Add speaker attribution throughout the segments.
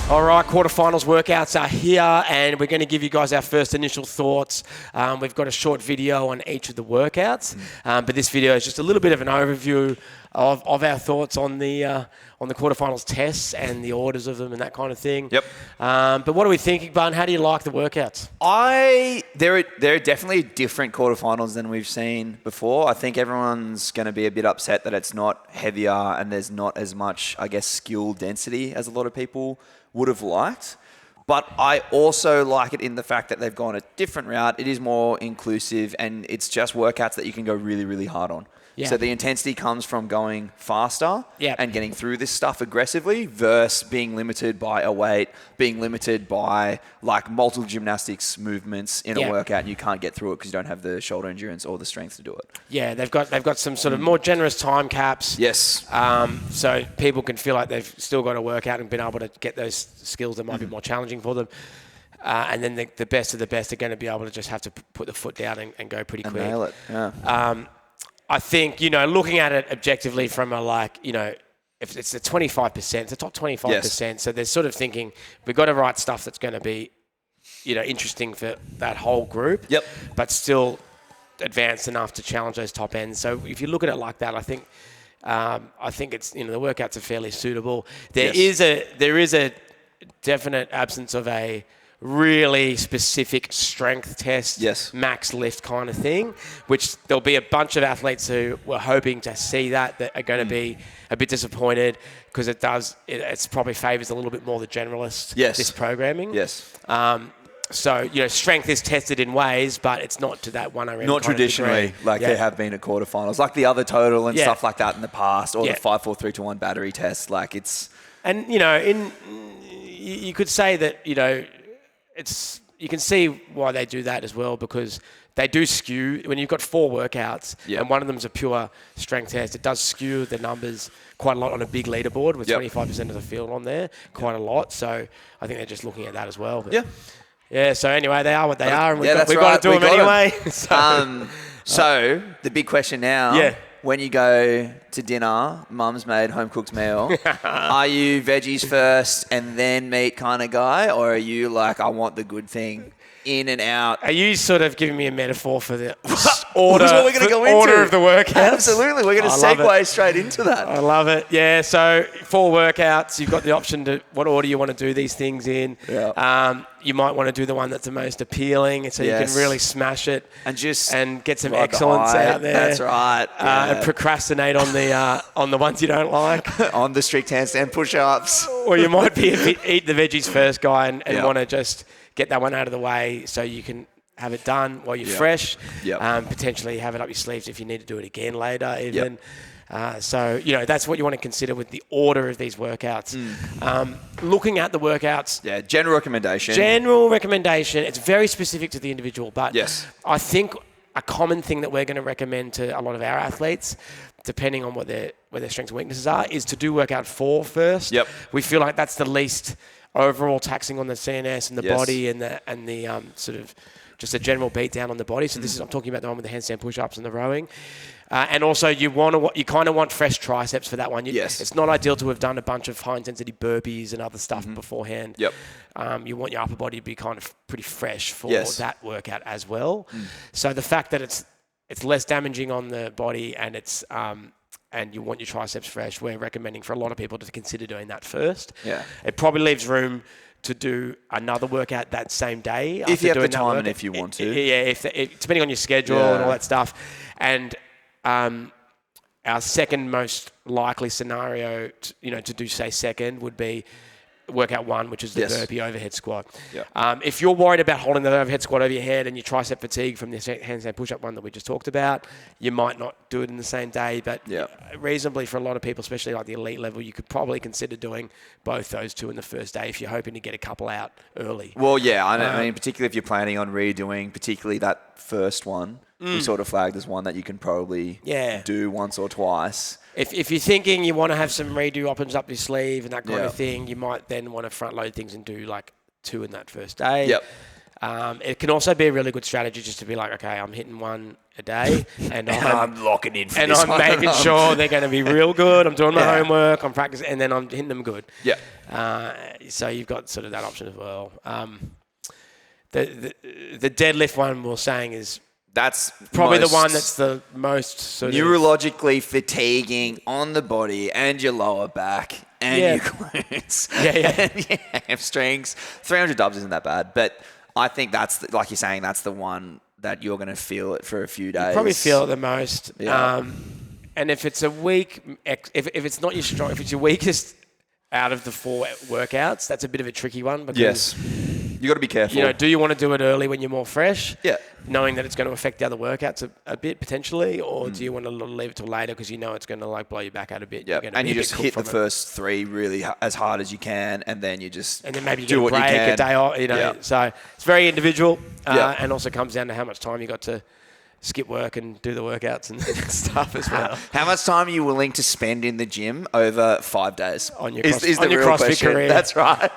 Speaker 1: All right, quarterfinals workouts are here, and we're going to give you guys our first initial thoughts. We've got a short video on each of the workouts, but this video is just a little bit of an overview of our thoughts on the quarterfinals tests and the orders of them and that kind of thing.
Speaker 2: Yep.
Speaker 1: But what are we thinking, Bun? How do you like the workouts?
Speaker 2: There are definitely different quarterfinals than we've seen before. I think everyone's going to be a bit upset that it's not heavier and there's not as much, I guess, skill density as a lot of people would have liked. But I also like it in the fact that they've gone a different route. It is more inclusive, and it's just workouts that you can go really, really hard on. Yeah. So the intensity comes from going faster and getting through this stuff aggressively versus being limited by a weight, being limited by like multiple gymnastics movements in a workout, and you can't get through it because you don't have the shoulder endurance or the strength to do it.
Speaker 1: Yeah, they've got some sort of more generous time caps.
Speaker 2: Yes.
Speaker 1: So people can feel like they've still got to work out and been able to get those skills that might be more challenging for them. And then the best of the best are going to be able to just have to put the foot down and go pretty quick.
Speaker 2: Nail it. Yeah.
Speaker 1: I think, looking at it objectively from if it's the 25%, it's the top 25%. So they're sort of thinking, we've got to write stuff that's going to be, interesting for that whole group.
Speaker 2: Yep. But
Speaker 1: still advanced enough to challenge those top ends. So if you look at it like that, I think it's, the workouts are fairly suitable. There is a definite absence of a really specific strength test, max lift kind of thing, which there'll be a bunch of athletes who were hoping to see that are going to be a bit disappointed because it's probably favours a little bit more the generalist, this programming.
Speaker 2: Yes.
Speaker 1: So, strength is tested in ways, but it's not to that 1RM.
Speaker 2: Not traditionally, they have been at quarterfinals, like the other total and stuff like that in the past, or the 5, 4, 3, 2, 1 battery test. Like it's...
Speaker 1: And, you could say that, you can see why they do that as well, because they do skew when you've got 4 workouts and one of them's a pure strength test. It does skew the numbers quite a lot on a big leaderboard with 25% of the field on there, quite a lot. So I think they're just looking at that as well. But yeah. So anyway, they are what they are, and we've got to do them anyway.
Speaker 2: So the big question now. When you go to dinner, mum's made home cooked meal, are you veggies first and then meat kind of guy, or are you like, I want the good thing in and out?
Speaker 1: Are you sort of giving me a metaphor for the order,
Speaker 2: what we're gonna go into.
Speaker 1: Order of the workouts?
Speaker 2: Absolutely. We're going to segue straight into that.
Speaker 1: I love it. Yeah, so 4 workouts. You've got the option to what order you want to do these things in.
Speaker 2: Yeah.
Speaker 1: You might want to do the one that's the most appealing, so you can really smash it and get some excellence out there.
Speaker 2: That's right.
Speaker 1: And procrastinate on the ones you don't like.
Speaker 2: On the strict handstand push-ups.
Speaker 1: Or you might be eat the veggies first guy and want to just get that one out of the way so you can have it done while you're fresh. Potentially have it up your sleeves if you need to do it again later even. So, that's what you want to consider with the order of these workouts. Looking at the workouts.
Speaker 2: Yeah, general recommendation.
Speaker 1: It's very specific to the individual. But I think a common thing that we're going to recommend to a lot of our athletes, depending on where their strengths and weaknesses are, is to do workout 4 first.
Speaker 2: Yep.
Speaker 1: We feel like that's the least overall taxing on the CNS and the body and the sort of just a general beat down on the body. So I'm talking about the one with the handstand push-ups and the rowing. And also you kind of want fresh triceps for that one. It's not ideal to have done a bunch of high-intensity burpees and other stuff beforehand.
Speaker 2: Yep.
Speaker 1: You want your upper body to be kind of pretty fresh for that workout as well. So the fact that it's less damaging on the body and it's and you want your triceps fresh, we're recommending for a lot of people to consider doing that first.
Speaker 2: Yeah.
Speaker 1: It probably leaves room to do another workout that same day.
Speaker 2: If you have the time and if you want to.
Speaker 1: Yeah, depending on your schedule and all that stuff. And our second most likely scenario, to do, say, second would be workout 1, which is the burpee overhead squat. If you're worried about holding the overhead squat over your head and your tricep fatigue from the handstand push-up one that we just talked about, you might not do it in the same day, but reasonably for a lot of people, especially like the elite level, you could probably consider doing both those 2 in the first day if you're hoping to get a couple out early.
Speaker 2: Well, I mean, particularly if you're planning on redoing, particularly that first one, we sort of flagged as one that you can probably do once or twice.
Speaker 1: If you're thinking you want to have some redo options up your sleeve and that kind of thing, you might then want to front load things and do like 2 in that first day. It can also be a really good strategy just to be like, okay, I'm hitting 1 a day, and
Speaker 2: I'm locking in for
Speaker 1: and
Speaker 2: this
Speaker 1: I'm
Speaker 2: one.
Speaker 1: making sure they're going to be real good. I'm doing my homework, I'm practicing, and then I'm hitting them good.
Speaker 2: Yeah.
Speaker 1: So you've got sort of that option as well. The deadlift one we're saying is
Speaker 2: That's
Speaker 1: probably the one that's the most sort of
Speaker 2: neurologically fatiguing on the body and your lower back and your glutes and your hamstrings. 300 dubs isn't that bad, but I think that's like you're saying, that's the one that you're going to feel it for a few days.
Speaker 1: You probably feel it the most.
Speaker 2: Yeah.
Speaker 1: And if it's a week, if it's not your strong, if it's your weakest out of the 4 workouts, that's a bit of a tricky one because
Speaker 2: you got to be careful.
Speaker 1: You know, do you want to do it early when you're more fresh?
Speaker 2: Yeah.
Speaker 1: Knowing that it's going to affect the other workouts a bit potentially, or do you want to leave it till later because you know it's going to like blow you back out a bit?
Speaker 2: Yeah. And you just hit the first 3 really as hard as you can, and then you just
Speaker 1: and then maybe you
Speaker 2: do
Speaker 1: get a
Speaker 2: what
Speaker 1: break,
Speaker 2: you can.
Speaker 1: a day off. You know,
Speaker 2: Yeah.
Speaker 1: so it's very individual, and also comes down to how much time you got to skip work and do the workouts and stuff as well.
Speaker 2: How much time are you willing to spend in the gym over 5 days?
Speaker 1: On your
Speaker 2: is the
Speaker 1: your
Speaker 2: real
Speaker 1: CrossFit
Speaker 2: question.
Speaker 1: career.
Speaker 2: That's right.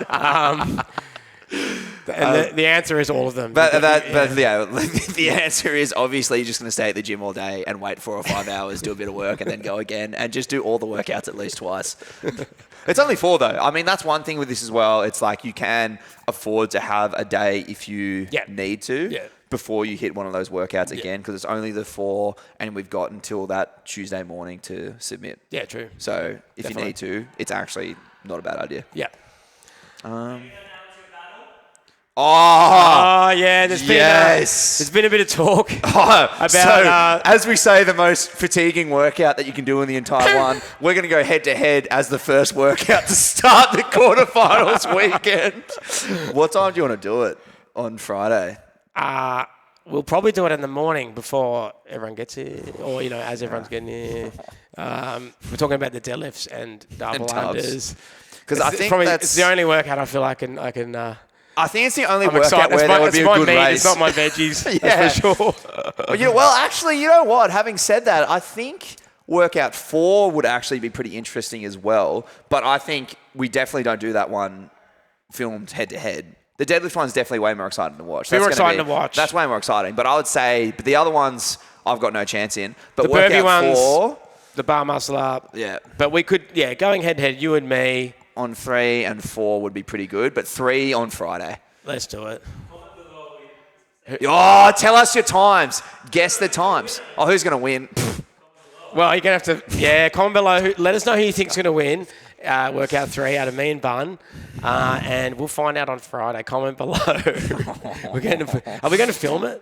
Speaker 1: And the answer is all of them.
Speaker 2: But the answer is obviously you're just going to stay at the gym all day and wait 4 or 5 hours, do a bit of work, and then go again, and just do all the workouts at least twice. It's only 4 though. I mean, that's one thing with this as well. It's like you can afford to have a day if you need to.
Speaker 1: Yeah.
Speaker 2: Before you hit one of those workouts again, because it's only the 4, and we've got until that Tuesday morning to submit.
Speaker 1: Yeah, true.
Speaker 2: So if you need to, it's actually not a bad idea.
Speaker 1: Yeah.
Speaker 2: Oh
Speaker 1: yeah, there's been a bit of talk about
Speaker 2: as we say, the most fatiguing workout that you can do in the entire one. We're going to go head to head as the first workout to start the quarterfinals weekend. What time do you want to do it on Friday?
Speaker 1: We'll probably do it in the morning before everyone gets here, or as everyone's getting here. We're talking about the deadlifts and double unders
Speaker 2: because I think
Speaker 1: it's the only workout I feel I can.
Speaker 2: I think it's the only workout where there would be a good race.
Speaker 1: It's not my veggies, that's for sure.
Speaker 2: Actually, you know what? Having said that, I think workout 4 would actually be pretty interesting as well. But I think we definitely don't do that one filmed head to head. The deadlift one's definitely way more exciting to watch.
Speaker 1: More exciting to watch.
Speaker 2: That's way more exciting. But I would say the other ones I've got no chance in. But
Speaker 1: the burpee
Speaker 2: workout
Speaker 1: ones,
Speaker 2: 4,
Speaker 1: the bar muscle up.
Speaker 2: Yeah.
Speaker 1: But we could, going head to head, you and me.
Speaker 2: On 3 and 4 would be pretty good, but 3 on Friday.
Speaker 1: Let's do it.
Speaker 2: Oh, tell us your times. Guess the times. Oh, who's going to win?
Speaker 1: Well, you're going to have to, comment below. Let us know who you think's going to win. Workout 3 out of me and Bun. And we'll find out on Friday. Comment below. Are we going to film it?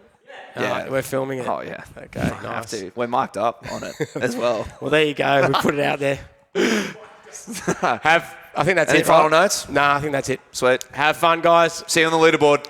Speaker 2: Yeah.
Speaker 1: We're filming it.
Speaker 2: Oh, yeah.
Speaker 1: Okay,
Speaker 2: nice.
Speaker 1: Have
Speaker 2: to. We're marked up on it as well.
Speaker 1: Well, there you go. We put it out there. I think that's
Speaker 2: Any
Speaker 1: it.
Speaker 2: final notes?
Speaker 1: Nah, I think that's it.
Speaker 2: Sweet.
Speaker 1: Have fun, guys.
Speaker 2: See you on the leaderboard.